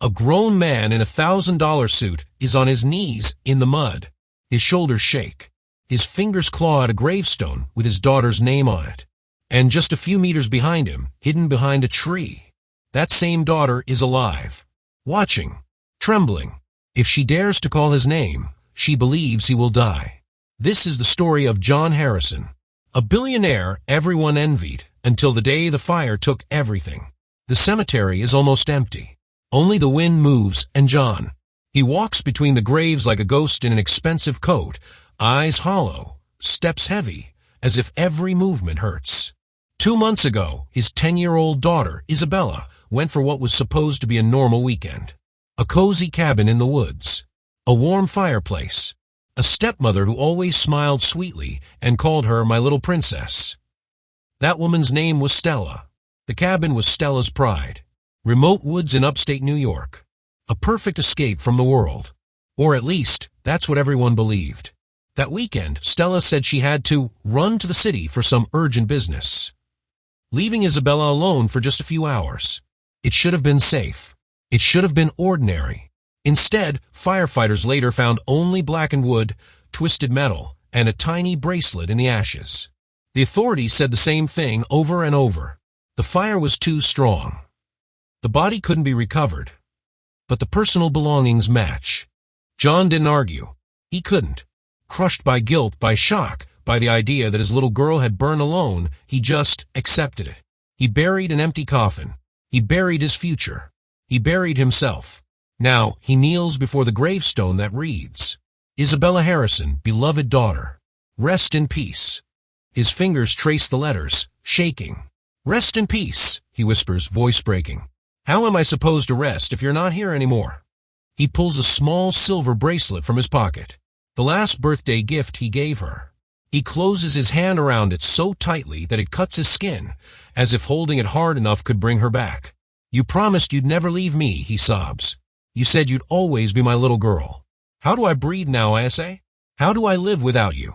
A grown man in a $1,000 suit is on his knees in the mud. His shoulders shake. His fingers claw at a gravestone with his daughter's name on it. And just a few meters behind him, hidden behind a tree, that same daughter is alive, watching, trembling. If she dares to call his name, she believes he will die. This is the story of John Harrison, a billionaire everyone envied until the day the fire took everything. The cemetery is almost empty. Only the wind moves and John. He walks between the graves like a ghost in an expensive coat, eyes hollow, steps heavy, as if every movement hurts. 2 months ago, his 10-year-old daughter, Isabella, went for what was supposed to be a normal weekend. A cozy cabin in the woods. A warm fireplace. A stepmother who always smiled sweetly and called her my little princess. That woman's name was Stella. The cabin was Stella's pride. Remote woods in upstate New York. A perfect escape from the world. Or at least, that's what everyone believed. That weekend, Stella said she had to run to the city for some urgent business, leaving Isabella alone for just a few hours. It should have been safe. It should have been ordinary. Instead, firefighters later found only blackened wood, twisted metal, and a tiny bracelet in the ashes. The authorities said the same thing over and over. The fire was too strong. The body couldn't be recovered. But the personal belongings match. John didn't argue. He couldn't. Crushed by guilt, by shock, by the idea that his little girl had burned alone, he just accepted it. He buried an empty coffin. He buried his future. He buried himself. Now he kneels before the gravestone that reads, Isabella Harrison, beloved daughter, rest in peace. His fingers trace the letters, shaking. Rest in peace, he whispers, voice breaking. How am I supposed to rest if you're not here anymore? He pulls a small silver bracelet from his pocket, the last birthday gift he gave her. He closes his hand around it so tightly that it cuts his skin, as if holding it hard enough could bring her back. You promised you'd never leave me, he sobs. You said you'd always be my little girl. How do I breathe now, I say? How do I live without you?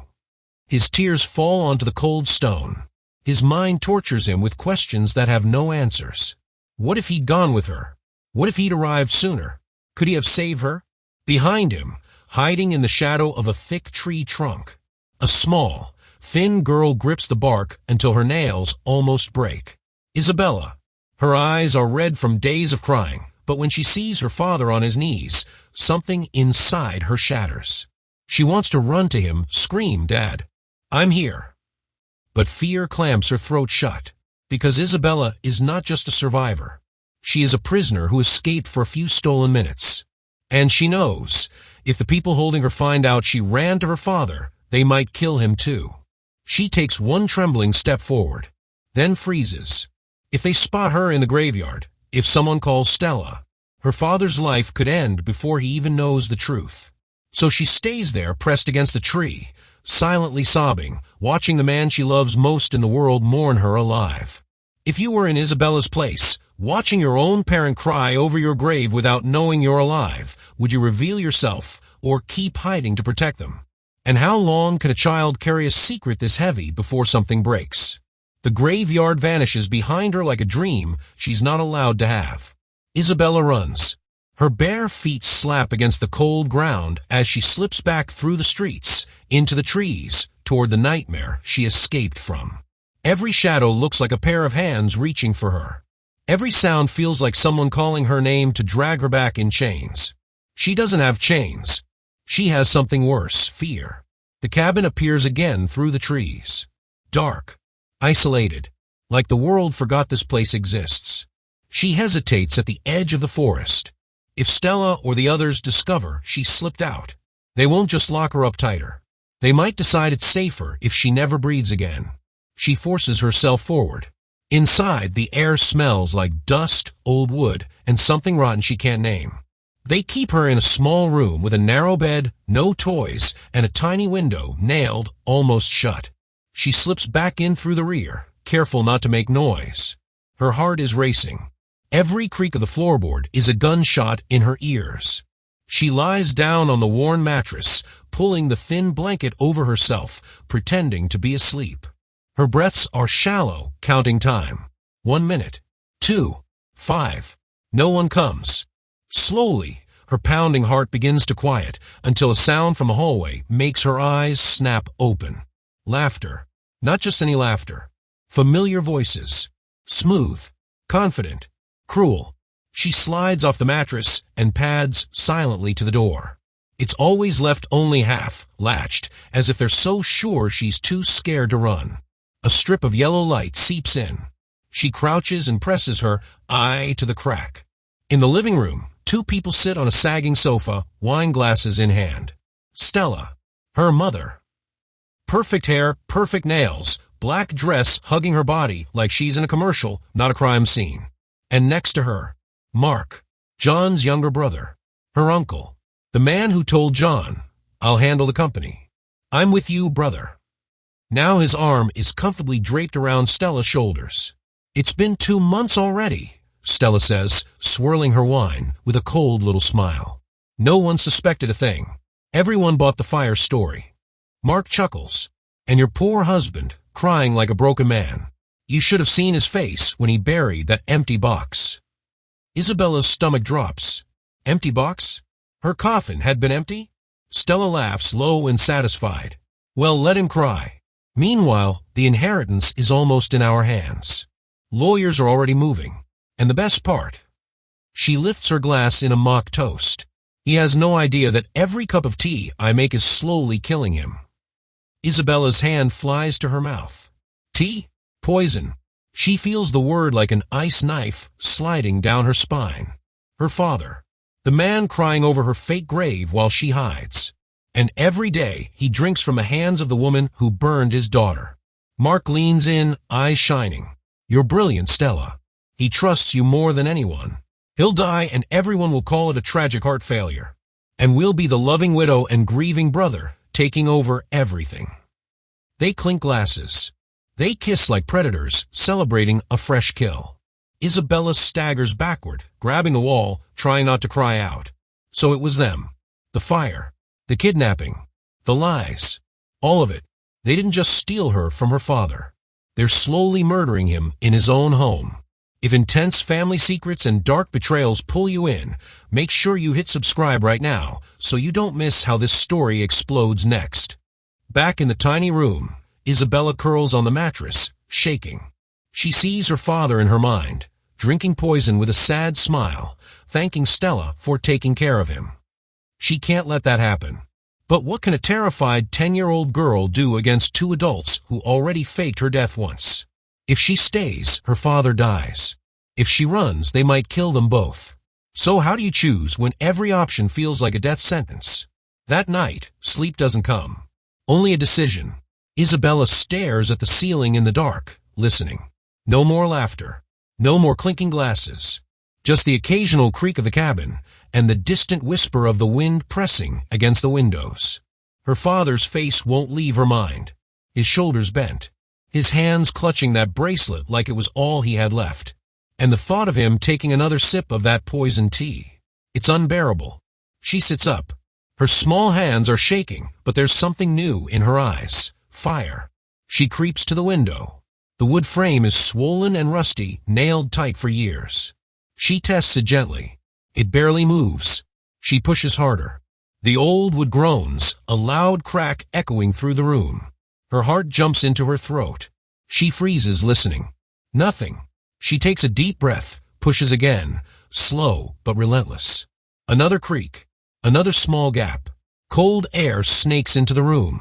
His tears fall onto the cold stone. His mind tortures him with questions that have no answers. What if he'd gone with her? What if he'd arrived sooner? Could he have saved her? Behind him, hiding in the shadow of a thick tree trunk, a small, thin girl grips the bark until her nails almost break. Isabella. Her eyes are red from days of crying, but when she sees her father on his knees, something inside her shatters. She wants to run to him, scream, Dad, I'm here. But fear clamps her throat shut, because Isabella is not just a survivor. She is a prisoner who escaped for a few stolen minutes. And she knows, if the people holding her find out she ran to her father, they might kill him too. She takes one trembling step forward, then freezes. If they spot her in the graveyard, if someone calls Stella, her father's life could end before he even knows the truth. So she stays there pressed against the tree, silently sobbing, watching the man she loves most in the world mourn her alive. If you were in Isabella's place, watching your own parent cry over your grave without knowing you're alive, would you reveal yourself or keep hiding to protect them? And how long can a child carry a secret this heavy before something breaks? The graveyard vanishes behind her like a dream she's not allowed to have. Isabella runs. Her bare feet slap against the cold ground as she slips back through the streets, into the trees, toward the nightmare she escaped from. Every shadow looks like a pair of hands reaching for her. Every sound feels like someone calling her name to drag her back in chains. She doesn't have chains. She has something worse, fear. The cabin appears again through the trees. Dark. Isolated. Like the world forgot this place exists. She hesitates at the edge of the forest. If Stella or the others discover she slipped out, they won't just lock her up tighter. They might decide it's safer if she never breathes again. She forces herself forward. Inside, the air smells like dust, old wood, and something rotten she can't name. They keep her in a small room with a narrow bed, no toys, and a tiny window nailed almost shut. She slips back in through the rear, careful not to make noise. Her heart is racing. Every creak of the floorboard is a gunshot in her ears. She lies down on the worn mattress, pulling the thin blanket over herself, pretending to be asleep. Her breaths are shallow, counting time. 1 minute. 2. 5. No one comes. Slowly, her pounding heart begins to quiet until a sound from a hallway makes her eyes snap open. Laughter. Not just any laughter. Familiar voices. Smooth. Confident. Cruel. She slides off the mattress and pads silently to the door. It's always left only half latched, as if they're so sure she's too scared to run. A strip of yellow light seeps in. She crouches and presses her eye to the crack. In the living room, two people sit on a sagging sofa, wine glasses in hand. Stella, her mother. Perfect hair, perfect nails, black dress hugging her body like she's in a commercial, not a crime scene. And next to her, Mark, John's younger brother, her uncle, the man who told John, "I'll handle the company. I'm with you, brother." Now his arm is comfortably draped around Stella's shoulders. "It's been 2 months already," Stella says, swirling her wine with a cold little smile. No one suspected a thing. Everyone bought the fire story. Mark chuckles. "And your poor husband, crying like a broken man. You should have seen his face when he buried that empty box." Isabella's stomach drops. Empty box? Her coffin had been empty? Stella laughs low and satisfied. Well, let him cry. Meanwhile, the inheritance is almost in our hands. Lawyers are already moving. And the best part, she lifts her glass in a mock toast. He has no idea that every cup of tea I make is slowly killing him. Isabella's hand flies to her mouth. Tea? Poison. She feels the word like an ice knife sliding down her spine. Her father, the man crying over her fake grave while she hides. And every day he drinks from the hands of the woman who burned his daughter. Mark leans in, eyes shining. You're brilliant, Stella. He trusts you more than anyone. He'll die and everyone will call it a tragic heart failure. And we'll be the loving widow and grieving brother taking over everything. They clink glasses. They kiss like predators, celebrating a fresh kill. Isabella staggers backward, grabbing the wall, trying not to cry out. So it was them. The fire. The kidnapping. The lies. All of it. They didn't just steal her from her father. They're slowly murdering him in his own home. If intense family secrets and dark betrayals pull you in, make sure you hit subscribe right now so you don't miss how this story explodes next. Back in the tiny room, Isabella curls on the mattress, shaking. She sees her father in her mind, drinking poison with a sad smile, thanking Stella for taking care of him. She can't let that happen. But what can a terrified 10-year-old girl do against two adults who already faked her death once? If she stays, her father dies. If she runs, they might kill them both. So how do you choose when every option feels like a death sentence? That night, sleep doesn't come. Only a decision. Isabella stares at the ceiling in the dark, listening. No more laughter. No more clinking glasses. Just the occasional creak of the cabin and the distant whisper of the wind pressing against the windows. Her father's face won't leave her mind. His shoulders bent. His hands clutching that bracelet like it was all he had left. And the thought of him taking another sip of that poisoned tea. It's unbearable. She sits up. Her small hands are shaking, but there's something new in her eyes. Fire. She creeps to the window. The wood frame is swollen and rusty, nailed tight for years. She tests it gently. It barely moves. She pushes harder. The old wood groans, a loud crack echoing through the room. Her heart jumps into her throat. She freezes, listening. Nothing. She takes a deep breath, pushes again, slow but relentless. Another creak. Another small gap. Cold air snakes into the room.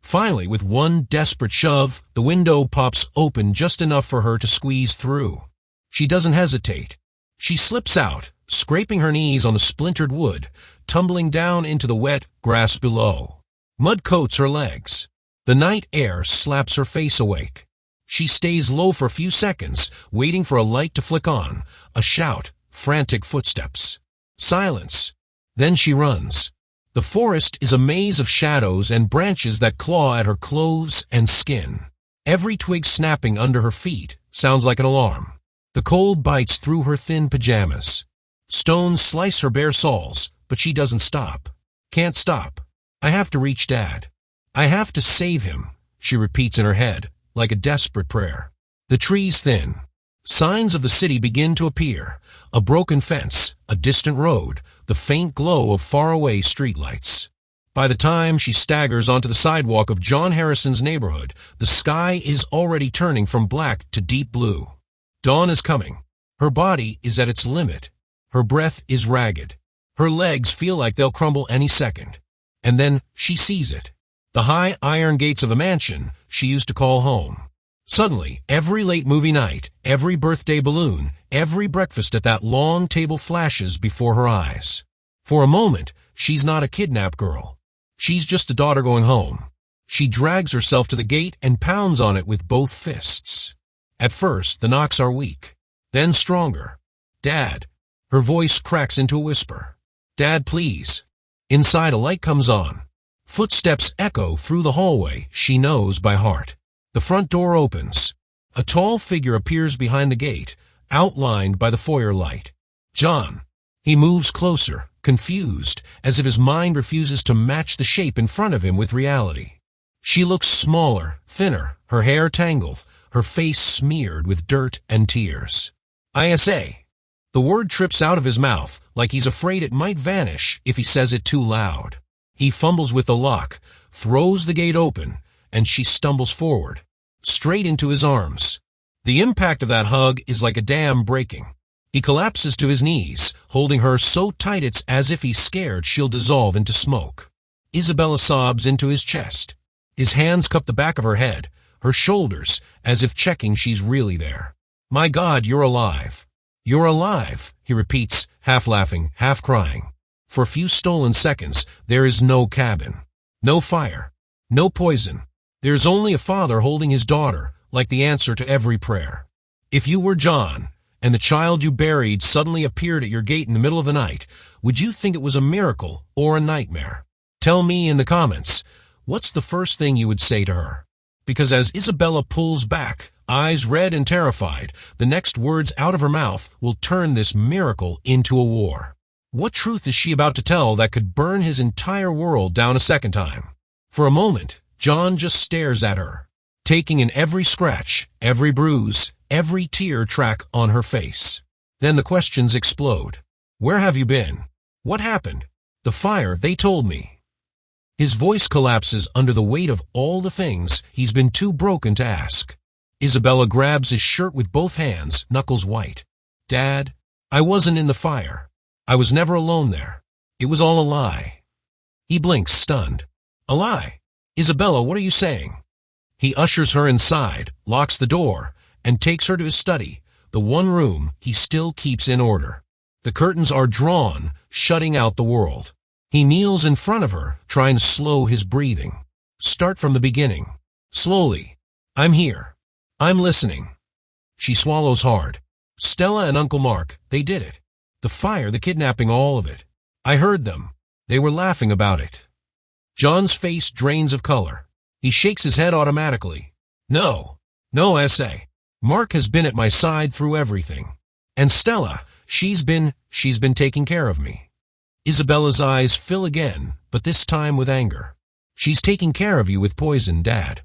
Finally, with one desperate shove, the window pops open just enough for her to squeeze through. She doesn't hesitate. She slips out, scraping her knees on the splintered wood, tumbling down into the wet grass below. Mud coats her legs. The night air slaps her face awake. She stays low for a few seconds, waiting for a light to flick on, a shout, frantic footsteps. Silence. Then she runs. The forest is a maze of shadows and branches that claw at her clothes and skin. Every twig snapping under her feet sounds like an alarm. The cold bites through her thin pajamas. Stones slice her bare soles, but she doesn't stop. Can't stop. I have to reach Dad. I have to save him, she repeats in her head, like a desperate prayer. The trees thin. Signs of the city begin to appear. A broken fence, a distant road, the faint glow of faraway streetlights. By the time she staggers onto the sidewalk of John Harrison's neighborhood, the sky is already turning from black to deep blue. Dawn is coming. Her body is at its limit. Her breath is ragged. Her legs feel like they'll crumble any second. And then she sees it. The high iron gates of the mansion she used to call home. Suddenly, every late movie night, every birthday balloon, every breakfast at that long table flashes before her eyes. For a moment, she's not a kidnapped girl. She's just a daughter going home. She drags herself to the gate and pounds on it with both fists. At first, the knocks are weak, then stronger. "Dad." Her voice cracks into a whisper. "Dad, please." Inside, a light comes on. Footsteps echo through the hallway she knows by heart. The front door opens. A tall figure appears behind the gate, outlined by the foyer light. John. He moves closer, confused, as if his mind refuses to match the shape in front of him with reality. She looks smaller, thinner, her hair tangled, her face smeared with dirt and tears. "ISA." The word trips out of his mouth like he's afraid it might vanish if he says it too loud. He fumbles with the lock, throws the gate open, and she stumbles forward, straight into his arms. The impact of that hug is like a dam breaking. He collapses to his knees, holding her so tight it's as if he's scared she'll dissolve into smoke. Isabella sobs into his chest. His hands cup the back of her head, her shoulders, as if checking she's really there. "My God, you're alive." "You're alive," he repeats, half laughing, half crying. For a few stolen seconds, there is no cabin, no fire, no poison. There's only a father holding his daughter, like the answer to every prayer. If you were John, and the child you buried suddenly appeared at your gate in the middle of the night, would you think it was a miracle or a nightmare? Tell me in the comments, what's the first thing you would say to her? Because as Isabella pulls back, eyes red and terrified, the next words out of her mouth will turn this miracle into a war. What truth is she about to tell that could burn his entire world down a second time? For a moment, John just stares at her, taking in every scratch, every bruise, every tear track on her face. Then the questions explode. Where have you been? What happened? The fire, they told me. His voice collapses under the weight of all the things he's been too broken to ask. Isabella grabs his shirt with both hands, knuckles white. "Dad, I wasn't in the fire. I was never alone there. It was all a lie." He blinks, stunned. "A lie? Isabella, what are you saying?" He ushers her inside, locks the door, and takes her to his study, the one room he still keeps in order. The curtains are drawn, shutting out the world. He kneels in front of her, trying to slow his breathing. Start from the beginning. Slowly. "I'm here. I'm listening." She swallows hard. "Stella and Uncle Mark, they did it. The fire, the kidnapping, all of it. I heard them. They were laughing about it." John's face drains of color. He shakes his head automatically. "No, SA. Mark has been at my side through everything. And Stella, she's been taking care of me." Isabella's eyes fill again, but this time with anger. "She's taking care of you with poison, Dad."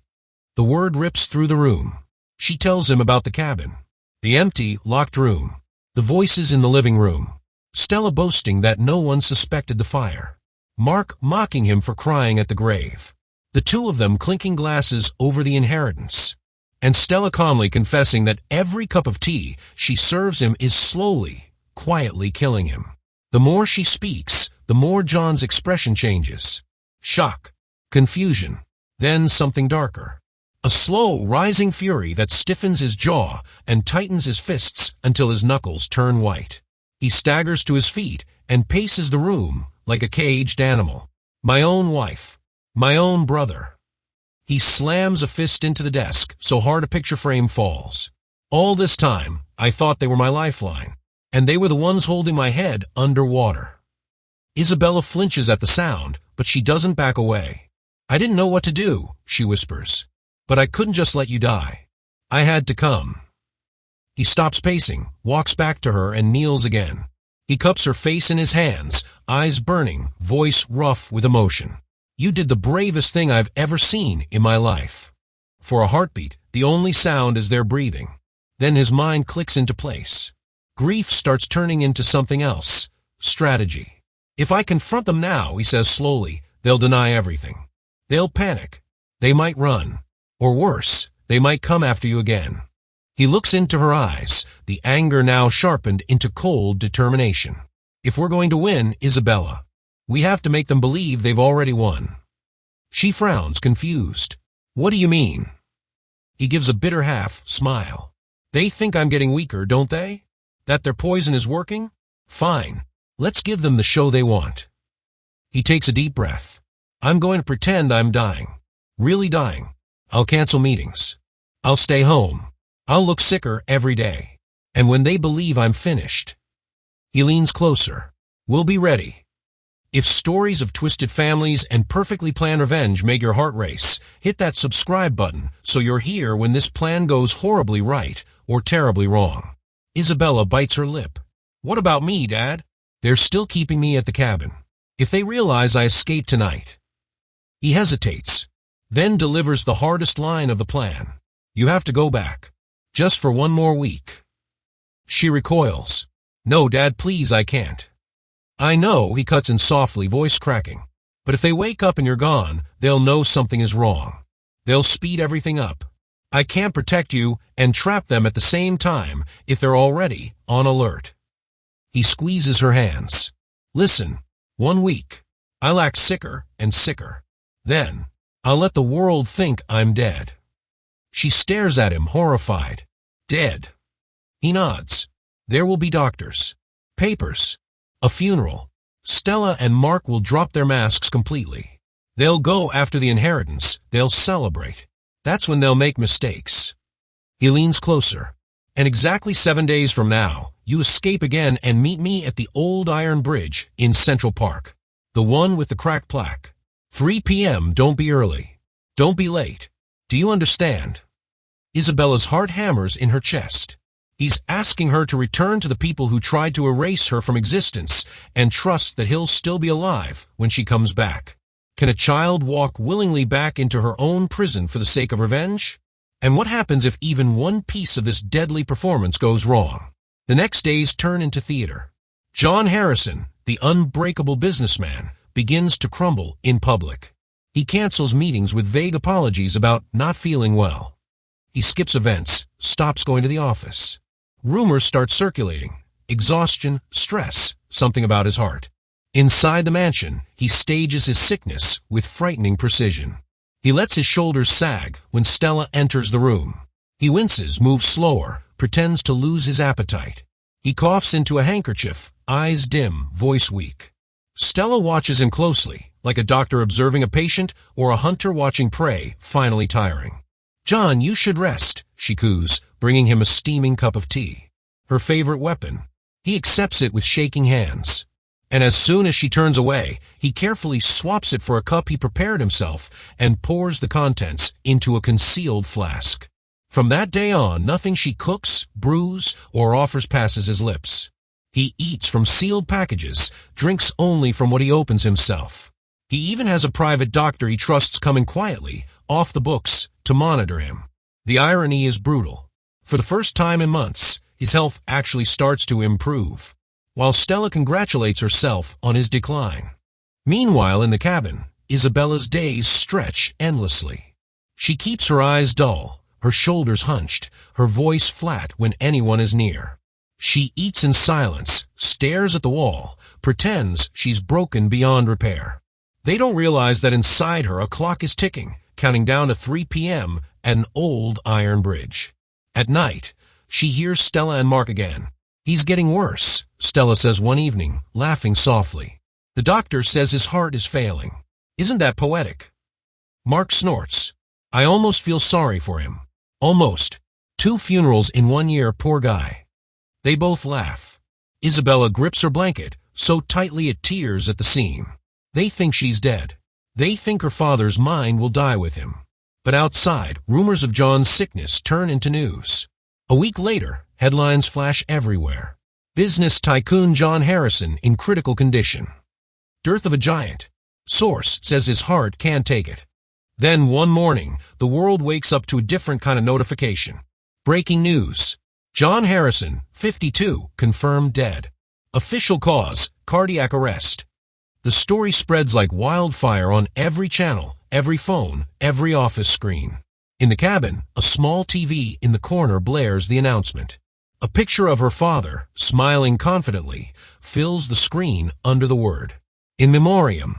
The word rips through the room. She tells him about the cabin, the empty, locked room, the voices in the living room, Stella boasting that no one suspected the fire, Mark mocking him for crying at the grave, the two of them clinking glasses over the inheritance, and Stella calmly confessing that every cup of tea she serves him is slowly, quietly killing him. The more she speaks, the more John's expression changes. Shock, confusion, then something darker. A slow, rising fury that stiffens his jaw and tightens his fists until his knuckles turn white. He staggers to his feet and paces the room like a caged animal. "My own wife. My own brother." He slams a fist into the desk so hard a picture frame falls. "All this time, I thought they were my lifeline, and they were the ones holding my head underwater." Isabella flinches at the sound, but she doesn't back away. "I didn't know what to do," she whispers. "But I couldn't just let you die. I had to come." He stops pacing, walks back to her, and kneels again. He cups her face in his hands, eyes burning, voice rough with emotion. "You did the bravest thing I've ever seen in my life." For a heartbeat, the only sound is their breathing. Then his mind clicks into place. Grief starts turning into something else. Strategy. If I confront them now, he says slowly, they'll deny everything. They'll panic. They might run. Or worse, they might come after you again. He looks into her eyes, the anger now sharpened into cold determination. If we're going to win, Isabella, we have to make them believe they've already won. She frowns, confused. What do you mean? He gives a bitter half-smile. They think I'm getting weaker, don't they? That their poison is working? Fine. Let's give them the show they want. He takes a deep breath. I'm going to pretend I'm dying. Really dying. I'll cancel meetings. I'll stay home. I'll look sicker every day. And when they believe I'm finished. He leans closer. We'll be ready. If stories of twisted families and perfectly planned revenge make your heart race, hit that subscribe button so you're here when this plan goes horribly right or terribly wrong. Isabella bites her lip. What about me, Dad? They're still keeping me at the cabin. If they realize I escaped tonight. He hesitates, then delivers the hardest line of the plan. You have to go back. Just for one more week. She recoils. No, Dad, please, I can't. I know, he cuts in softly, voice cracking. But if they wake up and you're gone, they'll know something is wrong. They'll speed everything up. I can't protect you and trap them at the same time if they're already on alert. He squeezes her hands. Listen, 1 week. I'll act sicker and sicker. Then, I'll let the world think I'm dead. She stares at him, horrified. Dead. He nods. There will be doctors. Papers. A funeral. Stella and Mark will drop their masks completely. They'll go after the inheritance. They'll celebrate. That's when they'll make mistakes. He leans closer. And exactly 7 days from now, you escape again and meet me at the old iron bridge in Central Park. The one with the cracked plaque. 3 p.m. Don't be early. Don't be late. Do you understand? Isabella's heart hammers in her chest. He's asking her to return to the people who tried to erase her from existence and trust that he'll still be alive when she comes back. Can a child walk willingly back into her own prison for the sake of revenge? And what happens if even one piece of this deadly performance goes wrong? The next days turn into theater. John Harrison, the unbreakable businessman, begins to crumble in public. He cancels meetings with vague apologies about not feeling well. He skips events, stops going to the office. Rumors start circulating. Exhaustion, stress, something about his heart. Inside the mansion, he stages his sickness with frightening precision. He lets his shoulders sag when Stella enters the room. He winces, moves slower, pretends to lose his appetite. He coughs into a handkerchief, eyes dim, voice weak. Stella watches him closely, like a doctor observing a patient or a hunter watching prey, finally tiring. John, you should rest, she coos, bringing him a steaming cup of tea. Her favorite weapon. He accepts it with shaking hands. And as soon as she turns away, he carefully swaps it for a cup he prepared himself and pours the contents into a concealed flask. From that day on, nothing she cooks, brews, or offers passes his lips. He eats from sealed packages, drinks only from what he opens himself. He even has a private doctor he trusts coming quietly, off the books, to monitor him. The irony is brutal. For the first time in months, his health actually starts to improve, while Stella congratulates herself on his decline. Meanwhile, in the cabin, Isabella's days stretch endlessly. She keeps her eyes dull, her shoulders hunched, her voice flat when anyone is near. She eats in silence, stares at the wall, pretends she's broken beyond repair. They don't realize that inside her a clock is ticking, counting down to 3 p.m. at an old iron bridge. At night, she hears Stella and Mark again. He's getting worse, Stella says one evening, laughing softly. The doctor says his heart is failing. Isn't that poetic? Mark snorts. I almost feel sorry for him. Almost. 2 funerals in 1 year, poor guy. They both laugh. Isabella grips her blanket, so tightly it tears at the seam. They think she's dead. They think her father's mind will die with him. But outside, rumors of John's sickness turn into news. A week later, headlines flash everywhere. Business tycoon John Harrison in critical condition. Death of a giant. Source says his heart can't take it. Then one morning, the world wakes up to a different kind of notification. Breaking news. John Harrison, 52, confirmed dead. Official cause, cardiac arrest. The story spreads like wildfire on every channel, every phone, every office screen. In the cabin, a small TV in the corner blares the announcement. A picture of her father, smiling confidently, fills the screen under the word In Memoriam.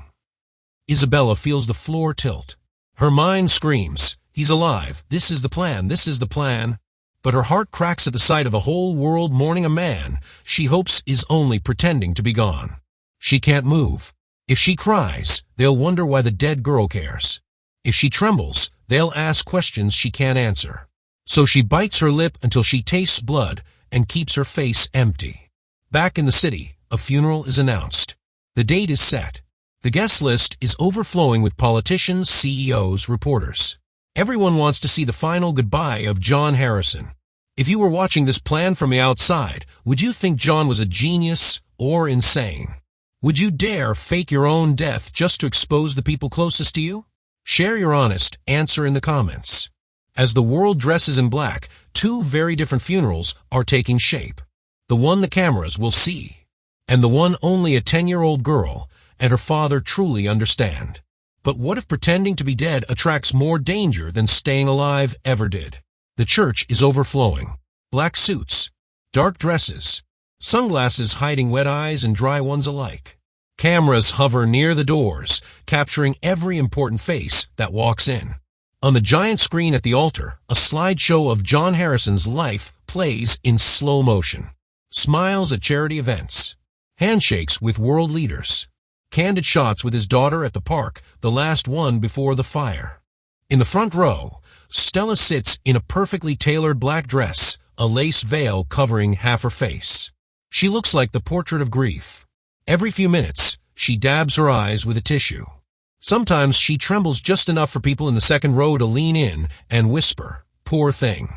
Isabella feels the floor tilt. Her mind screams, "He's alive, this is the plan, this is the plan." But her heart cracks at the sight of the whole world mourning a man she hopes is only pretending to be gone. She can't move. If she cries, they'll wonder why the dead girl cares. If she trembles, they'll ask questions she can't answer. So she bites her lip until she tastes blood and keeps her face empty. Back in the city, a funeral is announced. The date is set. The guest list is overflowing with politicians, CEOs, reporters. Everyone wants to see the final goodbye of John Harrison. If you were watching this plan from the outside, would you think John was a genius or insane? Would you dare fake your own death just to expose the people closest to you? Share your honest answer in the comments. As the world dresses in black, two very different funerals are taking shape. The one the cameras will see, and the one only a 10-year-old girl and her father truly understand. But what if pretending to be dead attracts more danger than staying alive ever did? The church is overflowing. Black suits, dark dresses, sunglasses hiding wet eyes and dry ones alike. Cameras hover near the doors, capturing every important face that walks in. On the giant screen at the altar, a slideshow of John Harrison's life plays in slow motion. Smiles at charity events, handshakes with world leaders, candid shots with his daughter at the park, the last one before the fire. In the front row, Stella sits in a perfectly tailored black dress, a lace veil covering half her face. She looks like the portrait of grief. Every few minutes, she dabs her eyes with a tissue. Sometimes she trembles just enough for people in the second row to lean in and whisper, "Poor thing."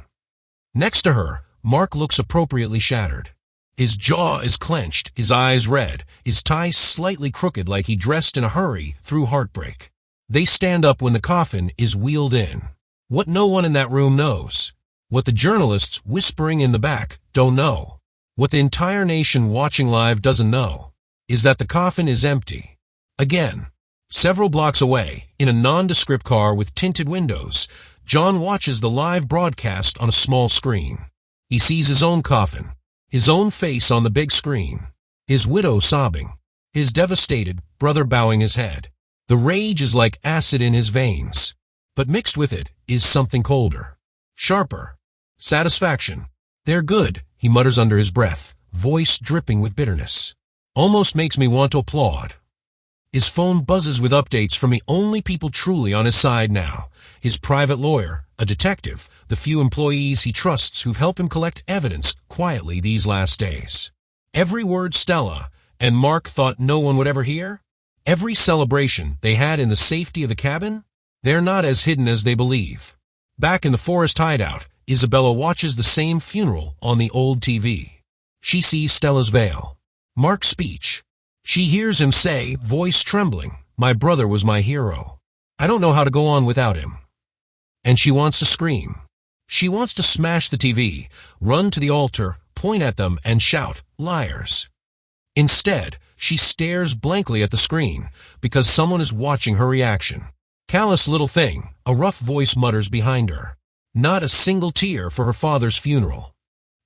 Next to her, Mark looks appropriately shattered. His jaw is clenched, his eyes red, his tie slightly crooked like he dressed in a hurry through heartbreak. They stand up when the coffin is wheeled in. What no one in that room knows, what the journalists whispering in the back don't know, what the entire nation watching live doesn't know, is that the coffin is empty. Again, several blocks away, in a nondescript car with tinted windows, John watches the live broadcast on a small screen. He sees his own coffin, his own face on the big screen, his widow sobbing, his devastated brother bowing his head. The rage is like acid in his veins, but mixed with it is something colder, sharper. Satisfaction. "They're good," he mutters under his breath, voice dripping with bitterness. "Almost makes me want to applaud." His phone buzzes with updates from the only people truly on his side now, his private lawyer, a detective, the few employees he trusts who've helped him collect evidence quietly these last days. Every word Stella and Mark thought no one would ever hear, every celebration they had in the safety of the cabin, they're not as hidden as they believe. Back in the forest hideout, Isabella watches the same funeral on the old TV. She sees Stella's veil, Mark's speech. She hears him say, voice trembling, "My brother was my hero. I don't know how to go on without him." And she wants to scream. She wants to smash the TV, run to the altar, point at them, and shout, "Liars." Instead, she stares blankly at the screen because someone is watching her reaction. "Callous little thing," a rough voice mutters behind her. Not a single tear for her father's funeral.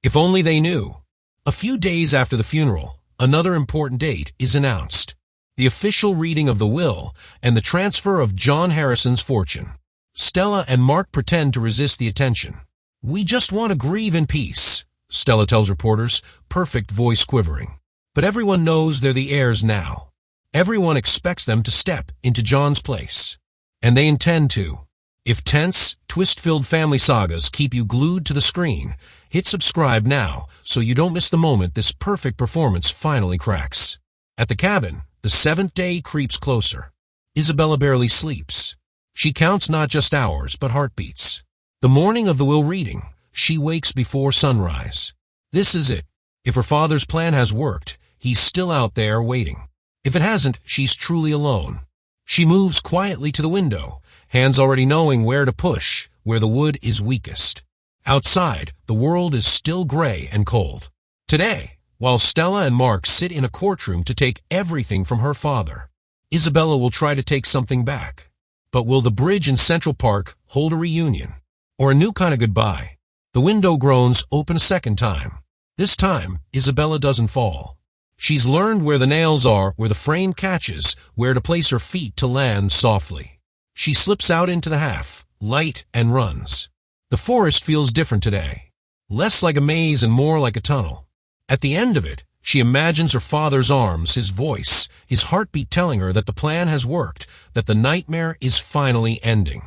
If only they knew. A few days after the funeral, another important date is announced. The official reading of the will and the transfer of John Harrison's fortune. Stella and Mark pretend to resist the attention. "We just want to grieve in peace," Stella tells reporters, perfect voice quivering. But everyone knows they're the heirs now. Everyone expects them to step into John's place. And they intend to. If tense, twist-filled family sagas keep you glued to the screen, hit subscribe now so you don't miss the moment this perfect performance finally cracks. At the cabin, the seventh day creeps closer. Isabella barely sleeps. She counts not just hours, but heartbeats. The morning of the will reading, she wakes before sunrise. This is it. If her father's plan has worked, he's still out there waiting. If it hasn't, she's truly alone. She moves quietly to the window, hands already knowing where to push, where the wood is weakest. Outside, the world is still gray and cold. Today, while Stella and Mark sit in a courtroom to take everything from her father, Isabella will try to take something back. But will the bridge in Central Park hold a reunion? Or a new kind of goodbye? The window groans open a second time. This time, Isabella doesn't fall. She's learned where the nails are, where the frame catches, where to place her feet to land softly. She slips out into the half, light, and runs. The forest feels different today. Less like a maze and more like a tunnel. At the end of it, she imagines her father's arms, his voice, his heartbeat telling her that the plan has worked, that the nightmare is finally ending.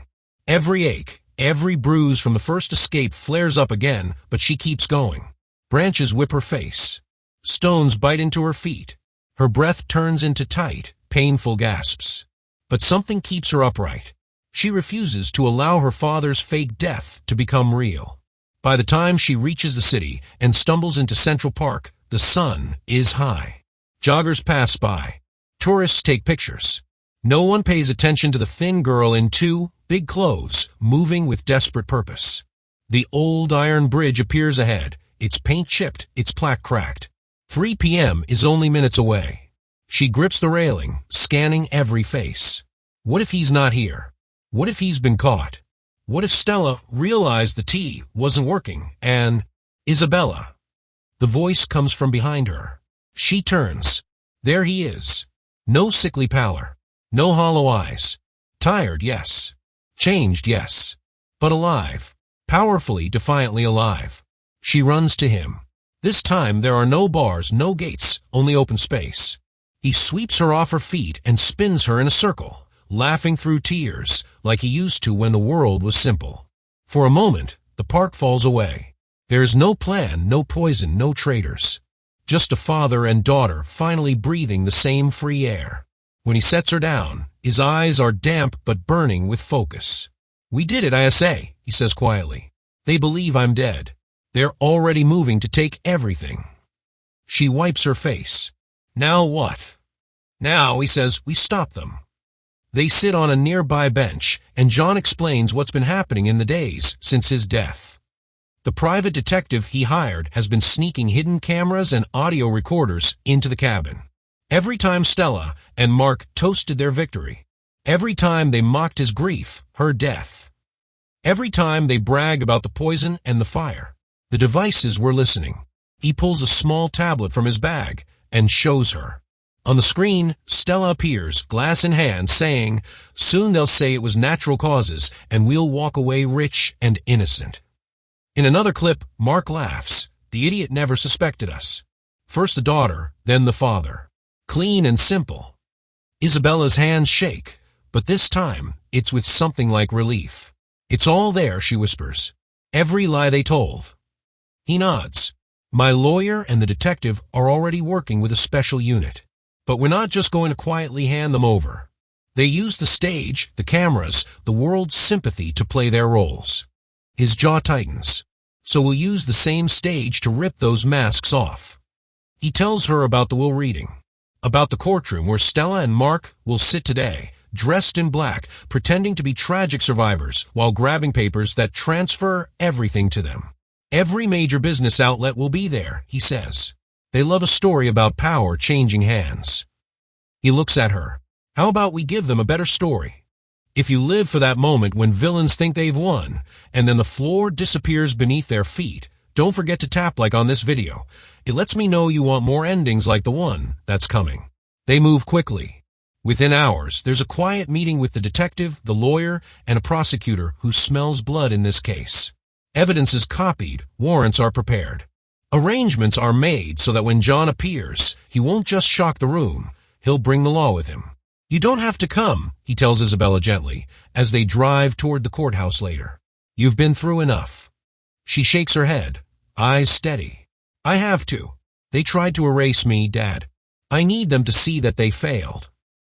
Every ache, every bruise from the first escape flares up again, but she keeps going. Branches whip her face. Stones bite into her feet. Her breath turns into tight, painful gasps. But something keeps her upright. She refuses to allow her father's fake death to become real. By the time she reaches the city and stumbles into Central Park, the sun is high. Joggers pass by. Tourists take pictures. No one pays attention to the thin girl in two big clothes, moving with desperate purpose. The old iron bridge appears ahead, its paint chipped, its plaque cracked. 3 p.m. is only minutes away. She grips the railing, scanning every face. What if he's not here? What if he's been caught? What if Stella realized the tea wasn't working and... Isabella. The voice comes from behind her. She turns. There he is. No sickly pallor. No hollow eyes. Tired, yes. Changed, yes. But alive. Powerfully, defiantly alive. She runs to him. This time there are no bars, no gates, only open space. He sweeps her off her feet and spins her in a circle, laughing through tears like he used to when the world was simple. For a moment, the park falls away. There is no plan, no poison, no traitors. Just a father and daughter finally breathing the same free air. When he sets her down, his eyes are damp but burning with focus. "We did it, I say," he says quietly. "They believe I'm dead. They're already moving to take everything." She wipes her face. "Now what?" "Now," he says, "we stop them." They sit on a nearby bench, and John explains what's been happening in the days since his death. The private detective he hired has been sneaking hidden cameras and audio recorders into the cabin. Every time Stella and Mark toasted their victory, every time they mocked his grief, her death, every time they bragged about the poison and the fire, the devices were listening. He pulls a small tablet from his bag and shows her. On the screen, Stella appears, glass in hand, saying, "Soon they'll say it was natural causes, and we'll walk away rich and innocent." In another clip, Mark laughs. "The idiot never suspected us." First the daughter, then the father. Clean and simple. Isabella's hands shake, but this time, it's with something like relief. "It's all there," she whispers. "Every lie they told." He nods. "My lawyer and the detective are already working with a special unit. But we're not just going to quietly hand them over. They use the stage, the cameras, the world's sympathy to play their roles." His jaw tightens. "So we'll use the same stage to rip those masks off." He tells her about the will reading, about the courtroom where Stella and Mark will sit today, dressed in black, pretending to be tragic survivors while grabbing papers that transfer everything to them. Every major business outlet will be there, he says. They love a story about power changing hands. He looks at her. "How about we give them a better story? If you live for that moment when villains think they've won, and then the floor disappears beneath their feet, don't forget to tap like on this video. It lets me know you want more endings like the one that's coming." They move quickly. Within hours, there's a quiet meeting with the detective, the lawyer, and a prosecutor who smells blood in this case. Evidence is copied, warrants are prepared. Arrangements are made so that when John appears, he won't just shock the room, he'll bring the law with him. "You don't have to come," he tells Isabella gently, as they drive toward the courthouse later. "You've been through enough." She shakes her head, eyes steady. "I have to. They tried to erase me, Dad. I need them to see that they failed."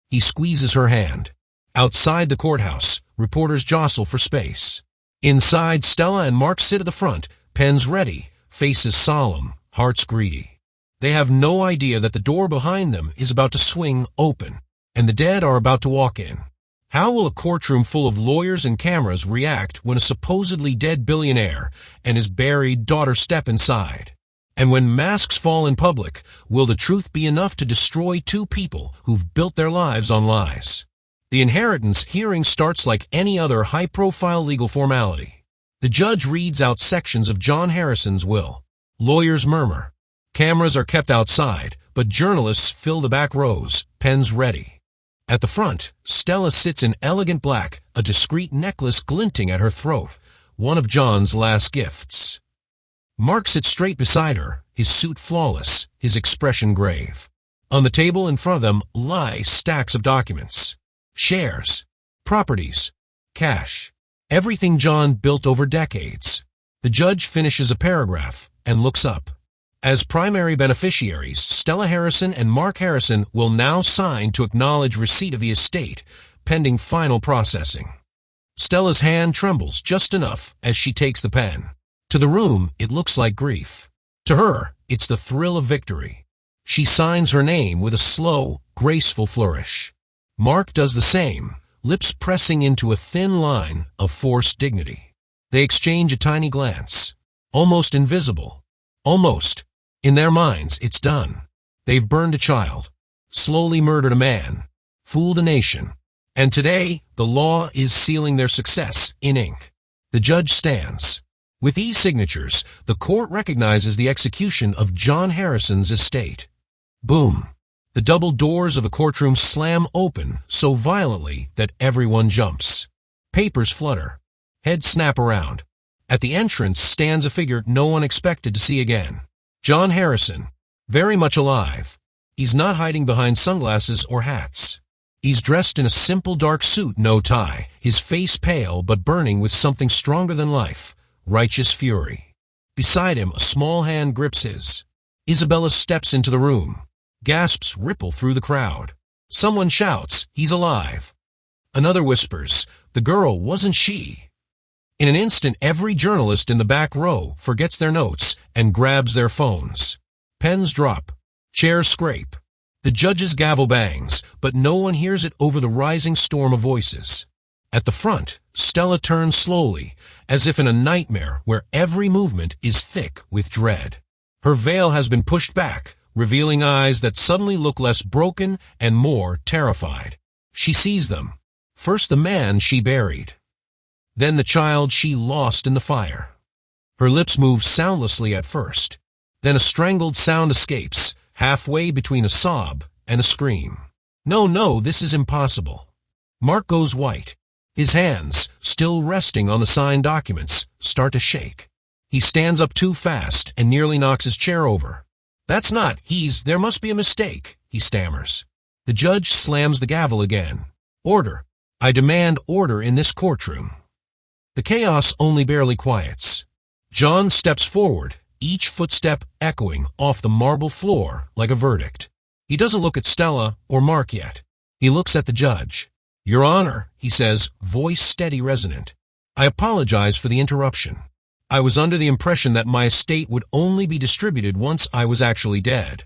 He squeezes her hand. Outside the courthouse, reporters jostle for space. Inside, Stella and Mark sit at the front, pens ready, faces solemn, hearts greedy. They have no idea that the door behind them is about to swing open, and the dead are about to walk in. How will a courtroom full of lawyers and cameras react when a supposedly dead billionaire and his buried daughter step inside? And when masks fall in public, will the truth be enough to destroy two people who've built their lives on lies? The inheritance hearing starts like any other high-profile legal formality. The judge reads out sections of John Harrison's will. Lawyers murmur. Cameras are kept outside, but journalists fill the back rows, pens ready. At the front, Stella sits in elegant black, a discreet necklace glinting at her throat, one of John's last gifts. Mark sits straight beside her, his suit flawless, his expression grave. On the table in front of them lie stacks of documents. Shares, properties, cash, everything John built over decades. The judge finishes a paragraph and looks up. As primary beneficiaries, Stella Harrison and Mark Harrison will now sign to acknowledge receipt of the estate, pending final processing. Stella's hand trembles just enough as she takes the pen. To the room, it looks like grief. To her, it's the thrill of victory. She signs her name with a slow, graceful flourish. Mark does the same, lips pressing into a thin line of forced dignity. They exchange a tiny glance. Almost invisible. Almost. In their minds, it's done. They've burned a child, slowly murdered a man, fooled a nation, and today, the law is sealing their success in ink. The judge stands. With e-signatures, the court recognizes the execution of John Harrison's estate. Boom. The double doors of the courtroom slam open so violently that everyone jumps. Papers flutter. Heads snap around. At the entrance stands a figure no one expected to see again. John Harrison, very much alive. He's not hiding behind sunglasses or hats. He's dressed in a simple dark suit, no tie, his face pale but burning with something stronger than life, righteous fury. Beside him, a small hand grips his. Isabella steps into the room. Gasps ripple through the crowd. Someone shouts, "He's alive." Another whispers, "The girl, wasn't she?" In an instant, every journalist in the back row forgets their notes and grabs their phones. Pens drop. Chairs scrape. The judge's gavel bangs, but no one hears it over the rising storm of voices. At the front, Stella turns slowly, as if in a nightmare where every movement is thick with dread. Her veil has been pushed back, revealing eyes that suddenly look less broken and more terrified. She sees them. First the man she buried. Then the child she lost in the fire. Her lips move soundlessly at first. Then a strangled sound escapes, halfway between a sob and a scream. No, this is impossible. Mark goes white. His hands, still resting on the signed documents, start to shake. He stands up too fast and nearly knocks his chair over. "That's not, there must be a mistake," he stammers. The judge slams the gavel again. "Order. I demand order in this courtroom." The chaos only barely quiets. John steps forward, each footstep echoing off the marble floor like a verdict. He doesn't look at Stella or Mark yet. He looks at the judge. "Your Honor," he says, voice steady, resonant. "I apologize for the interruption. I was under the impression that my estate would only be distributed once I was actually dead."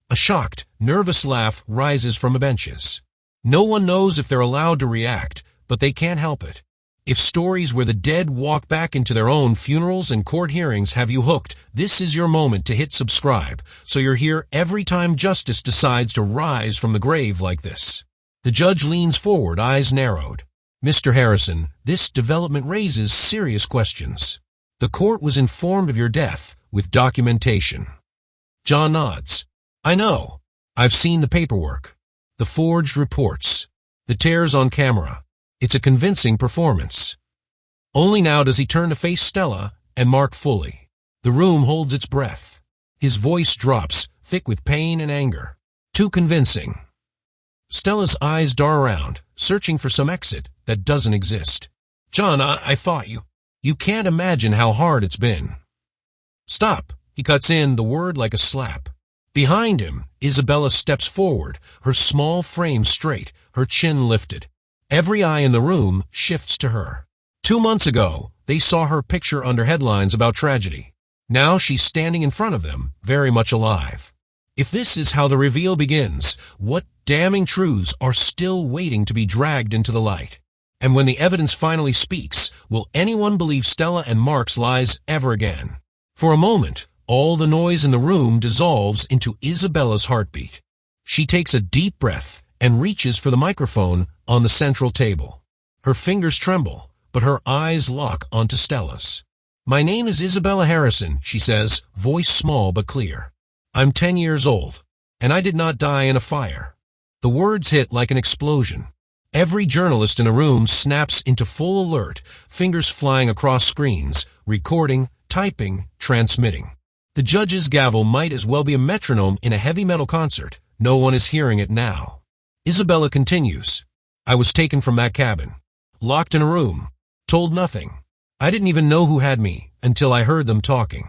A shocked, nervous laugh rises from the benches. No one knows if they're allowed to react, but they can't help it. If stories where the dead walk back into their own funerals and court hearings have you hooked, this is your moment to hit subscribe, so you're here every time justice decides to rise from the grave like this. The judge leans forward, eyes narrowed. "Mr. Harrison, this development raises serious questions. The court was informed of your death with documentation." John nods. "I know. I've seen the paperwork. The forged reports. The tears on camera. It's a convincing performance." Only now does he turn to face Stella and Mark fully. The room holds its breath. His voice drops, thick with pain and anger. Too convincing. Stella's eyes dart around, searching for some exit that doesn't exist. "John, I thought you can't imagine how hard it's been." "Stop," he cuts in, the word like a slap. Behind him, Isabella steps forward, her small frame straight, her chin lifted. Every eye in the room shifts to her. 2 months ago, they saw her picture under headlines about tragedy. Now she's standing in front of them, very much alive. If this is how the reveal begins, what damning truths are still waiting to be dragged into the light? And when the evidence finally speaks, will anyone believe Stella and Mark's lies ever again? For a moment, all the noise in the room dissolves into Isabella's heartbeat. She takes a deep breath and reaches for the microphone on the central table. Her fingers tremble, but her eyes lock onto Stella's. "My name is Isabella Harrison," she says, voice small but clear. "I'm 10 years old, and I did not die in a fire." The words hit like an explosion. Every journalist in the room snaps into full alert, fingers flying across screens, recording, typing, transmitting. The judge's gavel might as well be a metronome in a heavy metal concert. No one is hearing it now. Isabella continues, "I was taken from that cabin, locked in a room, told nothing. I didn't even know who had me until I heard them talking."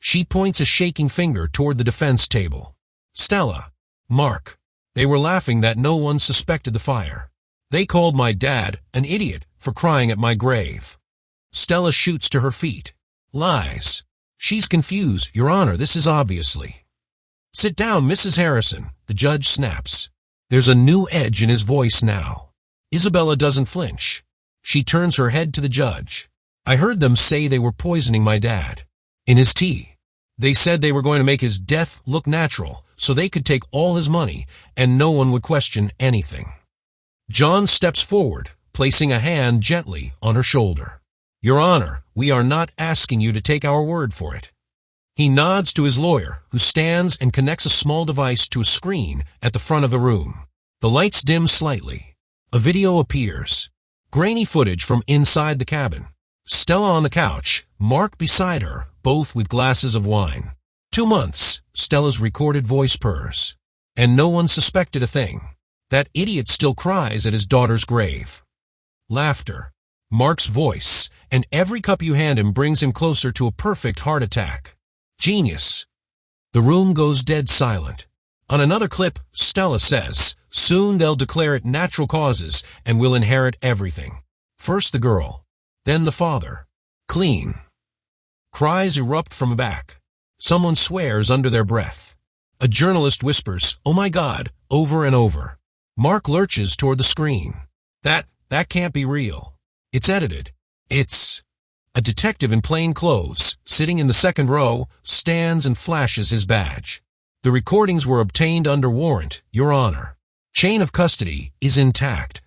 She points a shaking finger toward the defense table. "Stella, Mark, they were laughing that no one suspected the fire. They called my dad an idiot for crying at my grave." Stella shoots to her feet. "Lies. She's confused, Your Honor, this is obviously." "Sit down, Mrs. Harrison," the judge snaps. There's a new edge in his voice now. Isabella doesn't flinch. She turns her head to the judge. "I heard them say they were poisoning my dad. In his tea. They said they were going to make his death look natural, so they could take all his money, and no one would question anything." John steps forward, placing a hand gently on her shoulder. "Your Honor, we are not asking you to take our word for it." He nods to his lawyer, who stands and connects a small device to a screen at the front of the room. The lights dim slightly. A video appears. Grainy footage from inside the cabin. Stella on the couch, Mark beside her, both with glasses of wine. 2 months, Stella's recorded voice purrs. And no one suspected a thing. That idiot still cries at his daughter's grave. Laughter. Mark's voice, and every cup you hand him brings him closer to a perfect heart attack. Genius. The room goes dead silent. On another clip, Stella says, "Soon they'll declare it natural causes and we'll inherit everything. First the girl, then the father. Clean." Cries erupt from the back. Someone swears under their breath. A journalist whispers, "Oh my God," over and over. Mark lurches toward the screen. That can't be real. It's edited. It's... A detective in plain clothes, sitting in the second row, stands and flashes his badge. "The recordings were obtained under warrant, Your Honor. Chain of custody is intact."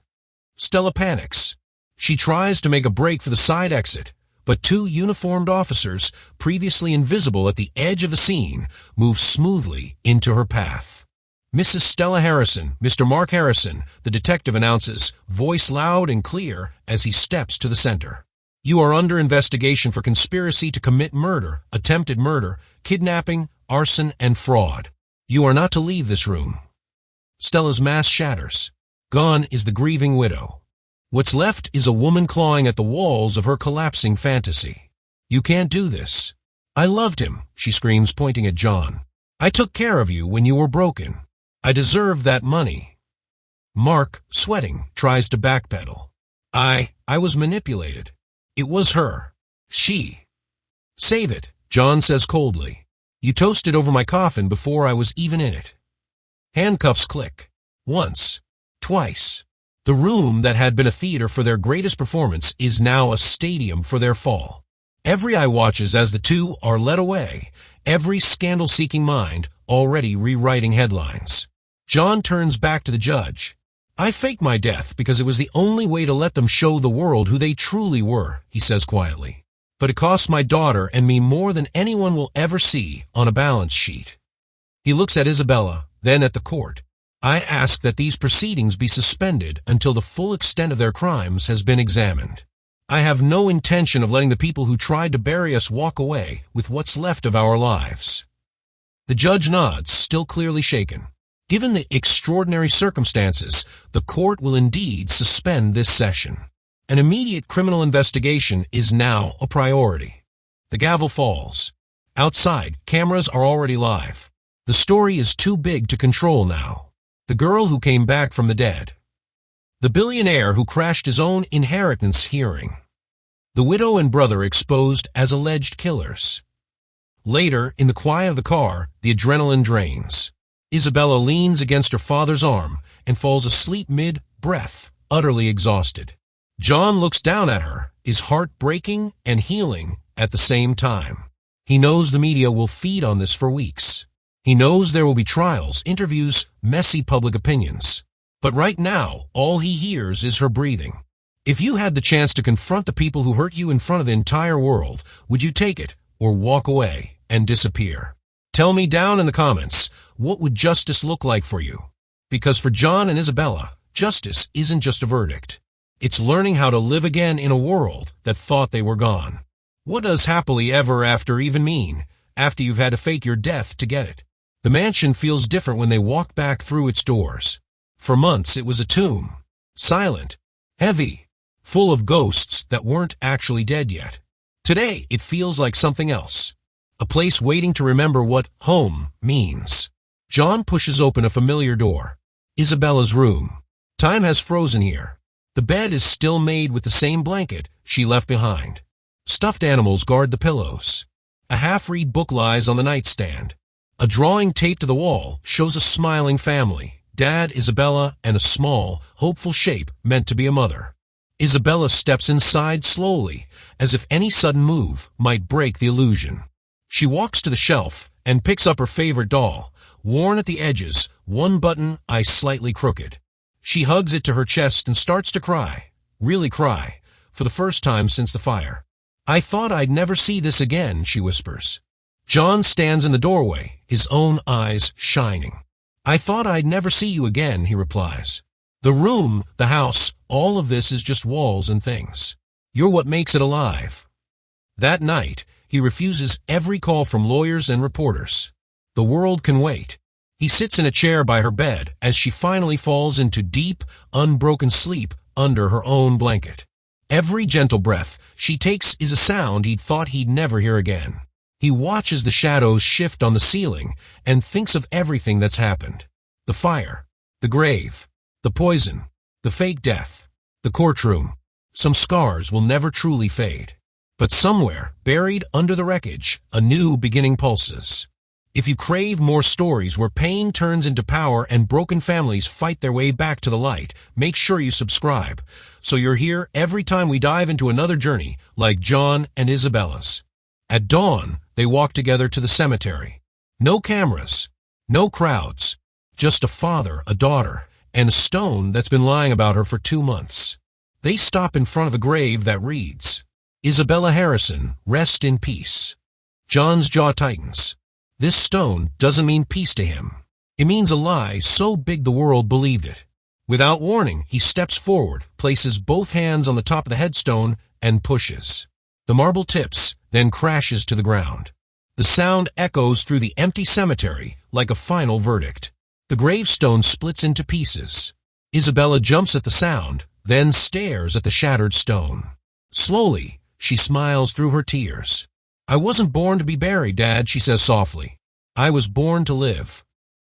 Stella panics. She tries to make a break for the side exit, but 2 uniformed officers, previously invisible at the edge of the scene, move smoothly into her path. "Mrs. Stella Harrison, Mr. Mark Harrison," the detective announces, voice loud and clear as he steps to the center. "You are under investigation for conspiracy to commit murder, attempted murder, kidnapping, arson, and fraud. You are not to leave this room." Stella's mask shatters. Gone is the grieving widow. What's left is a woman clawing at the walls of her collapsing fantasy. "You can't do this. I loved him," she screams, pointing at John. "I took care of you when you were broken. I deserve that money." Mark, sweating, tries to backpedal. I was manipulated. It was her. She. "Save it," John says coldly. "You toasted over my coffin before I was even in it." Handcuffs click. Once. Twice. The room that had been a theater for their greatest performance is now a stadium for their fall. Every eye watches as the two are led away, every scandal-seeking mind already rewriting headlines. John turns back to the judge. "I faked my death because it was the only way to let them show the world who they truly were," he says quietly. "But it cost my daughter and me more than anyone will ever see on a balance sheet." He looks at Isabella, then at the court. "I ask that these proceedings be suspended until the full extent of their crimes has been examined. I have no intention of letting the people who tried to bury us walk away with what's left of our lives." The judge nods, still clearly shaken. Given the extraordinary circumstances, the court will indeed suspend this session. An immediate criminal investigation is now a priority. The gavel falls. Outside, cameras are already live. The story is too big to control now. The girl who came back from the dead. The billionaire who crashed his own inheritance hearing. The widow and brother exposed as alleged killers. Later, in the quiet of the car, the adrenaline drains. Isabella leans against her father's arm and falls asleep mid-breath, utterly exhausted. John looks down at her, his heart breaking and healing at the same time. He knows the media will feed on this for weeks. He knows there will be trials, interviews, messy public opinions. But right now, all he hears is her breathing. If you had the chance to confront the people who hurt you in front of the entire world, would you take it or walk away and disappear? Tell me down in the comments, what would justice look like for you? Because for John and Isabella, justice isn't just a verdict. It's learning how to live again in a world that thought they were gone. What does happily ever after even mean, after you've had to fake your death to get it? The mansion feels different when they walk back through its doors. For months it was a tomb, silent, heavy, full of ghosts that weren't actually dead yet. Today it feels like something else, a place waiting to remember what home means. John pushes open a familiar door. Isabella's room. Time has frozen here. The bed is still made with the same blanket she left behind. Stuffed animals guard the pillows. A half-read book lies on the nightstand. A drawing taped to the wall shows a smiling family, Dad, Isabella, and a small, hopeful shape meant to be a mother. Isabella steps inside slowly, as if any sudden move might break the illusion. She walks to the shelf and picks up her favorite doll, worn at the edges, one button eye slightly crooked. She hugs it to her chest and starts to cry, really cry, for the first time since the fire. "I thought I'd never see this again," she whispers. John stands in the doorway, his own eyes shining. "I thought I'd never see you again," he replies. "The room, the house, all of this is just walls and things. You're what makes it alive." That night, he refuses every call from lawyers and reporters. The world can wait. He sits in a chair by her bed as she finally falls into deep, unbroken sleep under her own blanket. Every gentle breath she takes is a sound he'd thought he'd never hear again. He watches the shadows shift on the ceiling and thinks of everything that's happened. The fire, the grave, the poison, the fake death, the courtroom. Some scars will never truly fade. But somewhere, buried under the wreckage, a new beginning pulses. If you crave more stories where pain turns into power and broken families fight their way back to the light, make sure you subscribe, so you're here every time we dive into another journey like John and Isabella's. At dawn, they walk together to the cemetery. No cameras, no crowds, just a father, a daughter, and a stone that's been lying about her for 2 months. They stop in front of a grave that reads, "Isabella Harrison, rest in peace." John's jaw tightens. This stone doesn't mean peace to him. It means a lie so big the world believed it. Without warning, he steps forward, places both hands on the top of the headstone, and pushes. The marble tips, then crashes to the ground. The sound echoes through the empty cemetery like a final verdict. The gravestone splits into pieces. Isabella jumps at the sound, then stares at the shattered stone. Slowly, she smiles through her tears. "I wasn't born to be buried, Dad," she says softly. "I was born to live."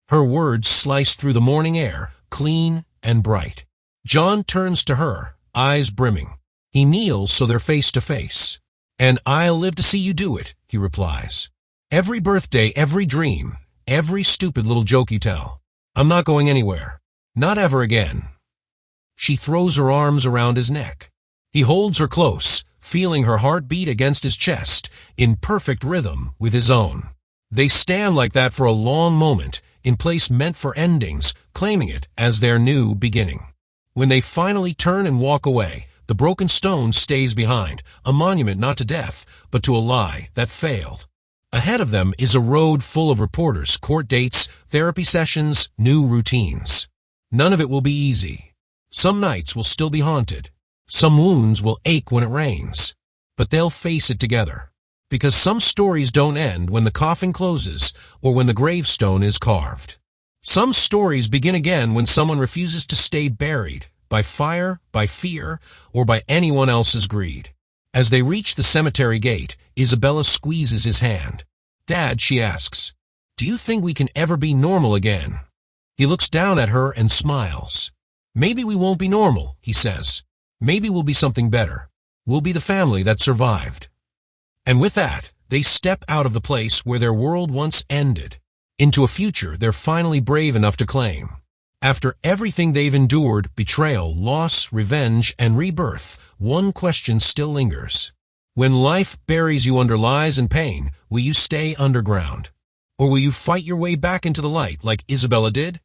Her words slice through the morning air, clean and bright. John turns to her, eyes brimming. He kneels so they're face to face. "And I'll live to see you do it," he replies. "Every birthday, every dream, every stupid little joke you tell. I'm not going anywhere. Not ever again." She throws her arms around his neck. He holds her close, feeling her heart beat against his chest, in perfect rhythm with his own. They stand like that for a long moment, in place meant for endings, claiming it as their new beginning. When they finally turn and walk away, the broken stone stays behind, a monument not to death, but to a lie that failed. Ahead of them is a road full of reporters, court dates, therapy sessions, new routines. None of it will be easy. Some nights will still be haunted. Some wounds will ache when it rains. But they'll face it together. Because some stories don't end when the coffin closes or when the gravestone is carved. Some stories begin again when someone refuses to stay buried by fire, by fear, or by anyone else's greed. As they reach the cemetery gate, Isabella squeezes his hand. "Dad," she asks, "do you think we can ever be normal again?" He looks down at her and smiles. "Maybe we won't be normal," he says. "Maybe we'll be something better. We'll be the family that survived." And with that, They step out of the place where their world once ended, into a future they're finally brave enough to claim. After everything they've endured, betrayal, loss, revenge, and rebirth, one question still lingers. When life buries you under lies and pain, will you stay underground? Or will you fight your way back into the light like Isabella did?